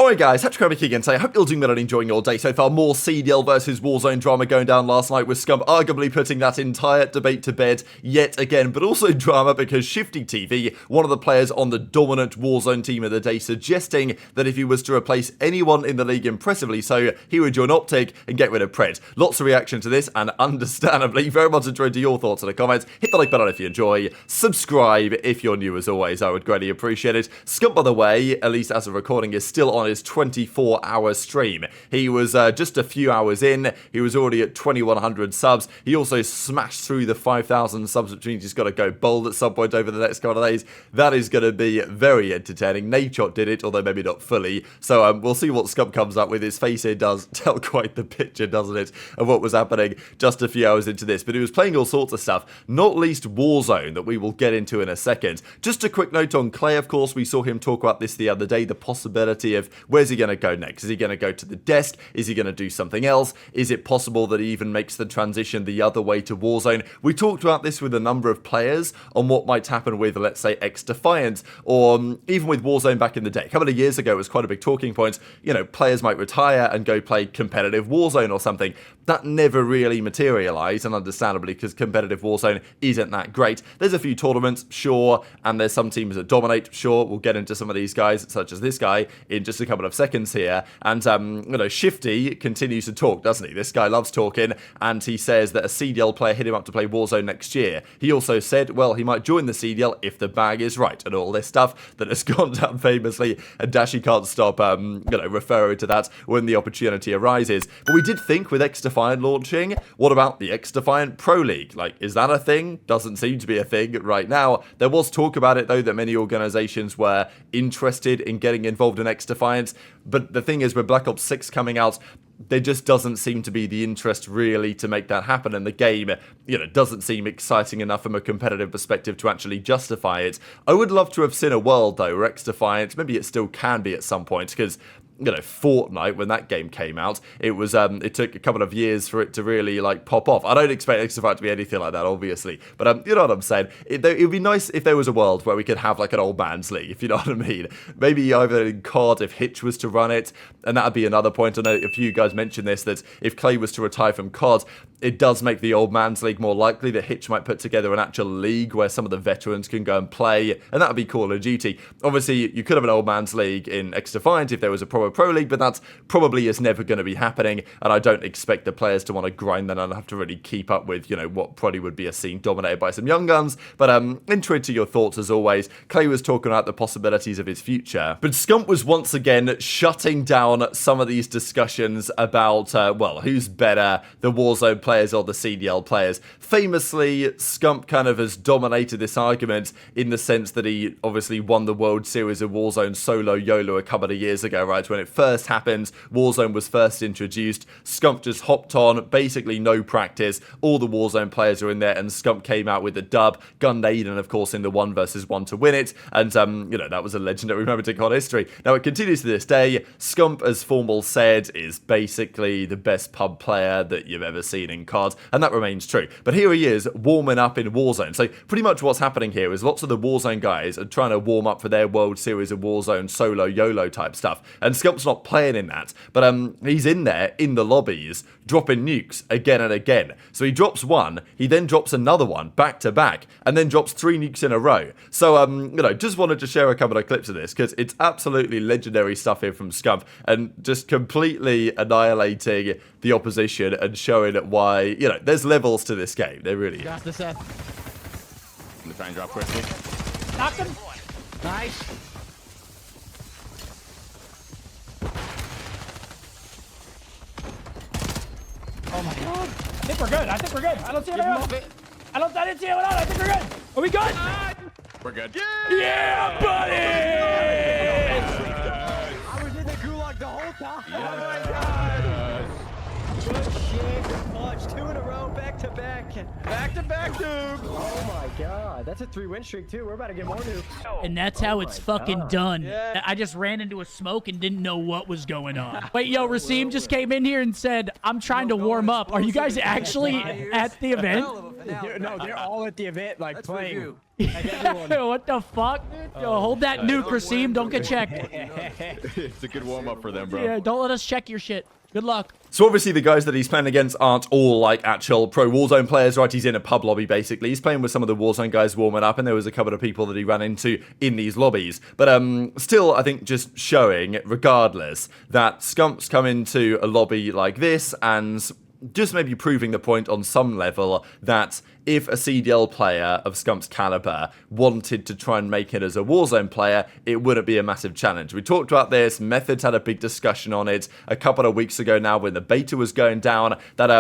Alright guys, HyDra again, so I hope you're doing well and enjoying your day so far. More CDL versus Warzone drama going down last night with Scump arguably putting that entire debate to bed yet again, but also drama because Shifty TV, one of the players on the dominant Warzone team of the day, suggesting that if he was to replace anyone in the league impressively so, he would join OpTic and get rid of Pred. Lots of reaction to this, and understandably, very much enjoyed to your thoughts in the comments. Hit the like button if you enjoy, subscribe if you're new as always, I would greatly appreciate it. Scump, by the way, at least as of recording, is still on his 24-hour stream. He was just a few hours in, he was already at 2100 subs. He also smashed through the 5000 subs, which means he's got to go bold at some point over the next couple of days. That is going to be very entertaining. Nadeshot did it, although maybe not fully. So we'll see what Scump comes up with. His face here does tell quite the picture, doesn't it, of what was happening just a few hours into this. But he was playing all sorts of stuff, not least Warzone, that we will get into in a second. Just a quick note on Clay, of course, we saw him talk about this the other day, the possibility of where's he going to go next? Is he going to go to the desk? Is he going to do something else? Is it possible that he even makes the transition the other way to Warzone? We talked about this with a number of players on what might happen with, let's say, XDefiant, or even with Warzone back in the day. A couple of years ago, it was quite a big talking point. You know, players might retire and go play competitive Warzone or something. That never really materialized, and understandably, because competitive Warzone isn't that great. There's a few tournaments, sure, and there's some teams that dominate, sure. We'll get into some of these guys, such as this guy, in just a couple of seconds here. And, you know, Shifty continues to talk, doesn't he? This guy loves talking, and he says that a CDL player hit him up to play Warzone next year. He also said, well, he might join the CDL if the bag is right, and all this stuff that has gone down famously, and Dashy can't stop, you know, referring to that when the opportunity arises. But we did think with XDefiant launching, what about the XDefiant Pro League? Like, is that a thing? Doesn't seem to be a thing right now. There was talk about it, though, that many organizations were interested in getting involved in XDefiant, but the thing is, with Black Ops 6 coming out, there just doesn't seem to be the interest really to make that happen, and the game, you know, doesn't seem exciting enough from a competitive perspective to actually justify it. I would love to have seen a world, though, where XDefiant, maybe it still can be at some point, because, you know, Fortnite, when that game came out, it was, it took a couple of years for it to really, like, pop off. I don't expect XDefiant to be anything like that, obviously, but, you know what I'm saying? It would be nice if there was a world where we could have, like, an old man's league, if you know what I mean. Maybe either in COD, if Hitch was to run it, and that would be another point. I know a few of you guys mentioned this, that if Clay was to retire from COD, it does make the old man's league more likely that Hitch might put together an actual league where some of the veterans can go and play, and that would be Call of Duty. Obviously, you could have an old man's league in XDefiant if there was a proper pro league, but that probably is never going to be happening, and I don't expect the players to want to grind that and have to really keep up with, you know, what probably would be a scene dominated by some young guns. But interested to your thoughts as always. Clay was talking about the possibilities of his future, but Scump was once again shutting down some of these discussions about, well, who's better, the Warzone players or the CDL players. Famously, Scump kind of has dominated this argument in the sense that he obviously won the World Series of Warzone solo YOLO a couple of years ago, right? When it first happened, Warzone was first introduced, Scump just hopped on, basically no practice, all the Warzone players are in there, and Scump came out with the dub, gunned Aiden, of course, in the 1 versus 1 to win it, and, you know, that was a legendary moment in COD history. Now, it continues to this day. Scump, as Formal said, is basically the best pub player that you've ever seen in COD, and that remains true. But here he is, warming up in Warzone. So pretty much what's happening here is lots of the Warzone guys are trying to warm up for their World Series of Warzone solo YOLO type stuff, and Scump's not playing in that, but he's in there, in the lobbies, dropping nukes again and again. So he drops one, he then drops another one, back to back, and then drops 3 nukes in a row. So, you know, just wanted to share a couple of clips of this, because it's absolutely legendary stuff here from Scump, and just completely annihilating the opposition and showing why, you know, there's levels to this game. There really is. Got the set. I'm trying to drop quickly. Knocked him. Nice. Oh my god. I think we're good. I think we're good. I don't see anyone else. I didn't see anyone else. I think we're good. Are we good? We're good. Yeah, buddy! I was in the gulag the whole time. Oh my god. Good shit. Clutch, 2 in a row, back to back. Back to back, dude. Oh my god, that's a 3-win streak too. We're about to get more nukes. And that's how it's fucking done. Yeah. I just ran into a smoke and didn't know what was going on. Wait, yo, Rasim just came in here and said, I'm trying to warm up. Are you guys actually at the event? No, they're all at the event, like playing. Like everyone. What the fuck? Yo, hold that nuke, Rasim. Don't get checked. It's a good warm-up for them, bro. Yeah, don't let us check your shit. Good luck. So obviously the guys that he's playing against aren't all like actual pro Warzone players, right? He's in a pub lobby basically. He's playing with some of the Warzone guys warming up, and there was a couple of people that he ran into in these lobbies. But still, I think just showing, regardless, that Scump's come into a lobby like this and just maybe proving the point on some level that if a CDL player of Scump's caliber wanted to try and make it as a Warzone player, it wouldn't be a massive challenge. We talked about this. Methods had a big discussion on it a couple of weeks ago now when the beta was going down, that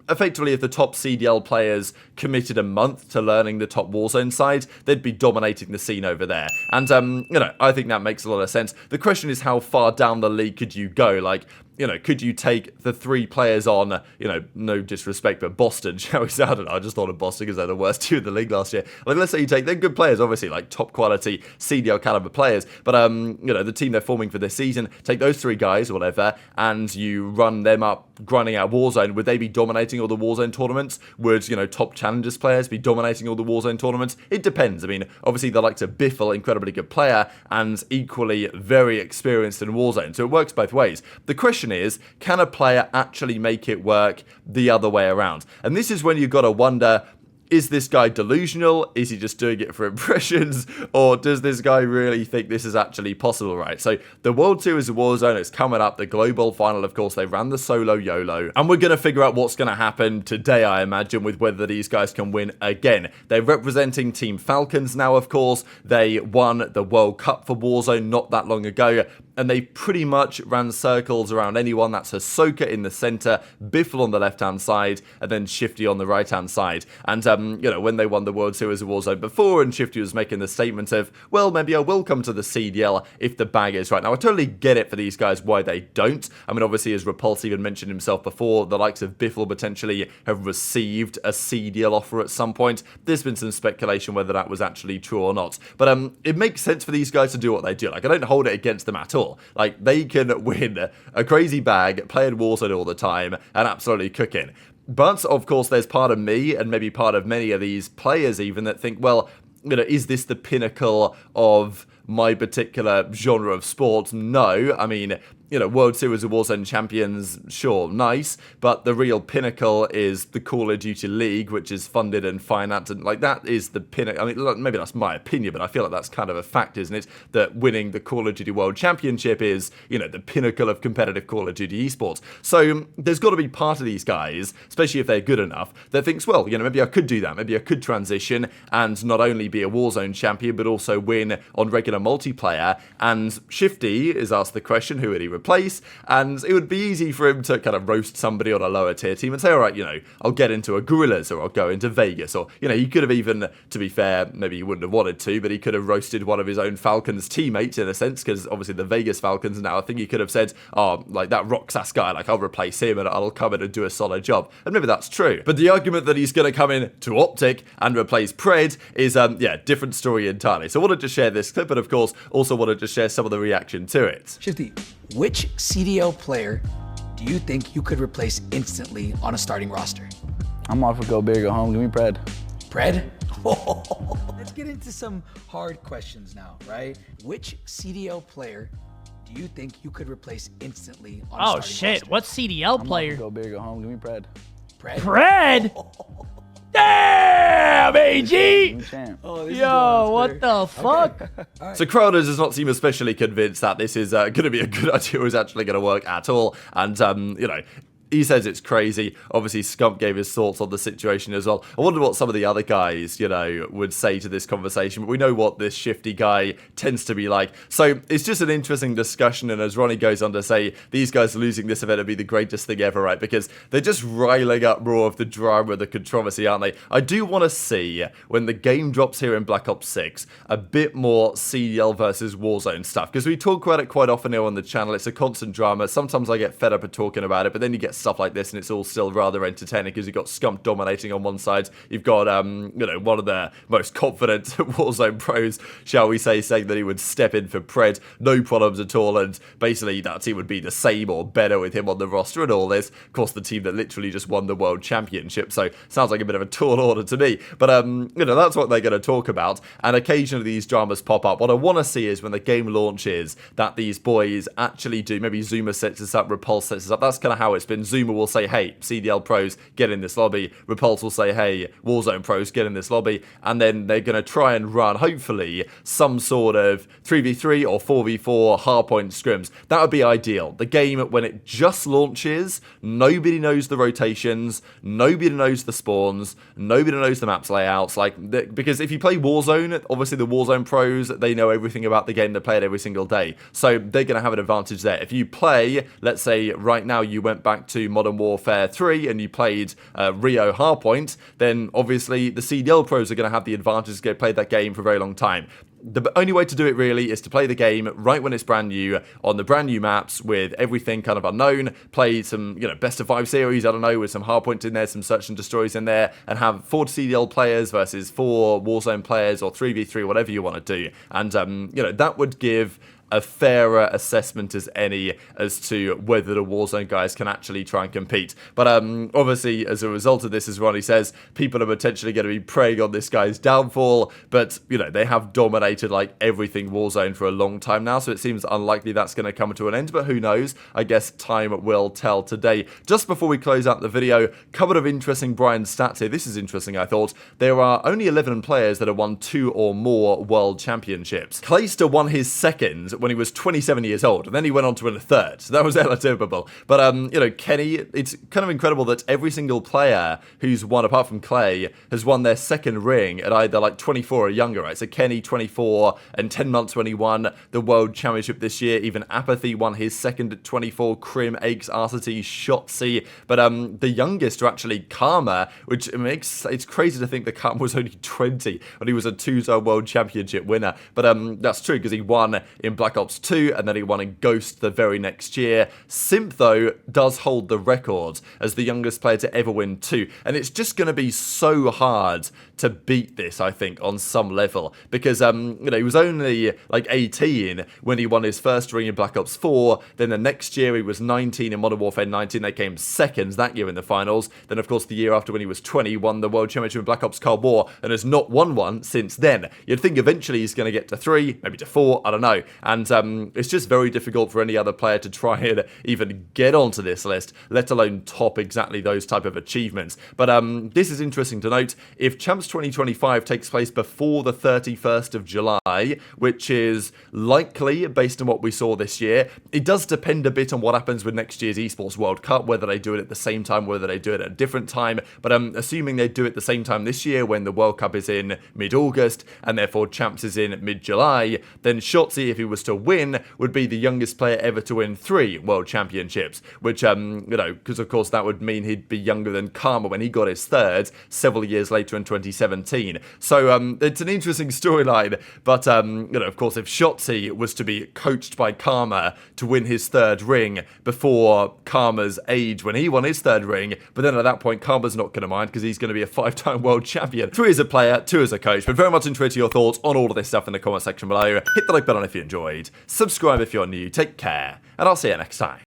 effectively if the top CDL players committed a month to learning the top Warzone side, they'd be dominating the scene over there. And, you know, I think that makes a lot of sense. The question is, how far down the league could you go? Like, you know, could you take the 3 players on, you know, no disrespect, but Boston, shall we say? I don't know, I just thought of Boston because they're the worst team in the league last year. Like, let's say you take, they're good players, obviously, like top quality CDL caliber players, but, you know, the team they're forming for this season, take those 3 guys or whatever, and you run them up, grinding out Warzone. Would they be dominating all the Warzone tournaments? Would, you know, top Challengers players be dominating all the Warzone tournaments? It depends. I mean, obviously, the likes of Biffle, incredibly good player, and equally very experienced in Warzone, so it works both ways. The question is, can a player actually make it work the other way around? And this is when you've got to wonder, is this guy delusional? Is he just doing it for impressions? Or does this guy really think this is actually possible, right? So the World Series of Warzone is coming up. The Global Final, of course, they ran the solo YOLO. And we're going to figure out what's going to happen today, I imagine, with whether these guys can win again. They're representing Team Falcons now, of course. They won the World Cup for Warzone not that long ago. And they pretty much ran circles around anyone. That's Hisoka in the center, Biffle on the left-hand side, and then Shifty on the right-hand side. And, you know, when they won the World Series of Warzone before, and Shifty was making the statement of, well, maybe I will come to the CDL if the bag is right. Now, I totally get it for these guys why they don't. I mean, obviously, as Repulse even mentioned himself before, the likes of Biffle potentially have received a CDL offer at some point. There's been some speculation whether that was actually true or not. But it makes sense for these guys to do what they do. Like, I don't hold it against them at all. Like, they can win a crazy bag, play in Warzone all the time, and absolutely cook it. But, of course, there's part of me, and maybe part of many of these players even, that think, well, you know, is this the pinnacle of my particular genre of sports? No. I mean, you know, World Series of Warzone champions, sure, nice, but the real pinnacle is the Call of Duty League, which is funded and financed, and like that is the pinnacle. I mean, maybe that's my opinion, but I feel like that's kind of a fact, isn't it? That winning the Call of Duty World Championship is, you know, the pinnacle of competitive Call of Duty esports. So there's got to be part of these guys, especially if they're good enough, that thinks, well, you know, maybe I could do that. Maybe I could transition and not only be a Warzone champion, but also win on regular multiplayer. And Shifty is asked the question, who would he replace? And it would be easy for him to kind of roast somebody on a lower tier team and say, all right, you know, I'll get into a Gorillas, or I'll go into Vegas, or, you know, he could have even, to be fair, maybe he wouldn't have wanted to, but he could have roasted one of his own Falcons teammates in a sense, because obviously the Vegas Falcons now, I think he could have said, oh, like that Roxas guy, like I'll replace him and I'll come in and do a solid job. And maybe that's true. But the argument that he's going to come in to OpTic and replace Pred is, yeah, different story entirely. So I wanted to share this clip, and of course, also wanted to share some of the reaction to it. Shifty, which CDL player do you think you could replace instantly on a starting roster? I'm off to go big, go home. Give me Pred. Pred? Let's get into some hard questions now, right? Which CDL player do you think you could replace instantly on a starting roster? What CDL I'm player? off to go big, go home. Give me Pred. Pred? Pred? Damn, AG! Give me champ. Oh, this is Yo, going what the fuck? Okay. So Crowder does not seem especially convinced that this is going to be a good idea or is actually going to work at all. And, you know, he says it's crazy. Obviously, Scump gave his thoughts on the situation as well. I wonder what some of the other guys, you know, would say to this conversation. But we know what this Shifty guy tends to be like. So it's just an interesting discussion. And as Ronnie goes on to say, these guys losing this event would be the greatest thing ever, right? Because they're just riling up more of the drama, the controversy, aren't they? I do want to see, when the game drops here in Black Ops 6, a bit more CDL versus Warzone stuff. Because we talk about it quite often here on the channel. It's a constant drama. Sometimes I get fed up of talking about it, but then you get stuff like this, and it's all still rather entertaining because you've got Scump dominating on one side. You've got, you know, one of the most confident Warzone pros, shall we say, saying that he would step in for Pred, no problems at all, and basically that team would be the same or better with him on the roster and all this. Of course, the team that literally just won the World Championship, so sounds like a bit of a tall order to me. But, you know, that's what they're going to talk about, and occasionally these dramas pop up. What I want to see is when the game launches that these boys actually do, maybe Zuma sets this up, Repulse sets this up. That's kind of how it's been. Zuma will say, hey, CDL pros, get in this lobby. Repulse will say, hey, Warzone pros, get in this lobby. And then they're going to try and run, hopefully, some sort of 3v3 or 4v4 hardpoint scrims. That would be ideal. The game, when it just launches, nobody knows the rotations, nobody knows the spawns, nobody knows the map's layouts. Because if you play Warzone, obviously the Warzone pros, they know everything about the game. They play it every single day. So they're going to have an advantage there. If you play, let's say right now you went back to Modern Warfare 3 and you played Rio Hardpoint, then obviously the CDL pros are going to have the advantage to play that game for a very long time. The only way to do it really is to play the game right when it's brand new, on the brand new maps with everything kind of unknown, play some, you know, best of 5 series, I don't know, with some hardpoints in there, some search and destroys in there, and have 4 CDL players versus 4 Warzone players, or 3v3, whatever you want to do. And, you know, that would give a fairer assessment as any as to whether the Warzone guys can actually try and compete. But obviously, as a result of this, as Ronnie says, people are potentially going to be preying on this guy's downfall, but, you know, they have dominated, like, everything Warzone for a long time now, so it seems unlikely that's going to come to an end, but who knows? I guess time will tell today. Just before we close out the video, couple of interesting Brian stats here. This is interesting, I thought. There are only 11 players that have won 2 or more World Championships. Priestahh won his second when he was 27 years old, and then he went on to win a third, so that was eligible. But, you know, Kenny, it's kind of incredible that every single player who's won, apart from Clay, has won their second ring at either, like, 24 or younger, right? So Kenny, 24, and 10 months when he won the World Championship this year. Even aBeZy won his second at 24, Crim, Eggs, RCT, Shotzzy. But, the youngest are actually Karma, which makes, it's crazy to think that Karma was only 20 when he was a 2-time World Championship winner. But, that's true, because he won in Black Ops 2, and then he won in Ghost the very next year. Simp, though, does hold the record as the youngest player to ever win 2, and it's just going to be so hard to beat this, I think, on some level, because, you know, he was only, like, 18 when he won his first ring in Black Ops 4, then the next year he was 19 in Modern Warfare 19, they came seconds that year in the finals, then, of course, the year after when he was 20, he won the World Championship in Black Ops Cold War, and has not won one since then. You'd think eventually he's going to get to 3, maybe to 4, I don't know, and it's just very difficult for any other player to try and even get onto this list, let alone top exactly those type of achievements. But this is interesting to note. If Champs 2025 takes place before the 31st of July, which is likely based on what we saw this year, it does depend a bit on what happens with next year's Esports World Cup, whether they do it at the same time, whether they do it at a different time. But assuming they do it at the same time this year, when the World Cup is in mid-August, and therefore Champs is in mid-July, then Shotzzy, if he was to win, would be the youngest player ever to win 3 World Championships, which, you know, because of course that would mean he'd be younger than Karma when he got his third several years later in 2017. So it's an interesting storyline, but, you know, of course, if Shotzzy was to be coached by Karma to win his third ring before Karma's age when he won his third ring, but then at that point, Karma's not going to mind because he's going to be a 5-time world champion. 3 as a player, 2 as a coach, but very much interested your thoughts on all of this stuff in the comment section below. Hit the like button if you enjoyed, subscribe if you're new, take care, and I'll see you next time.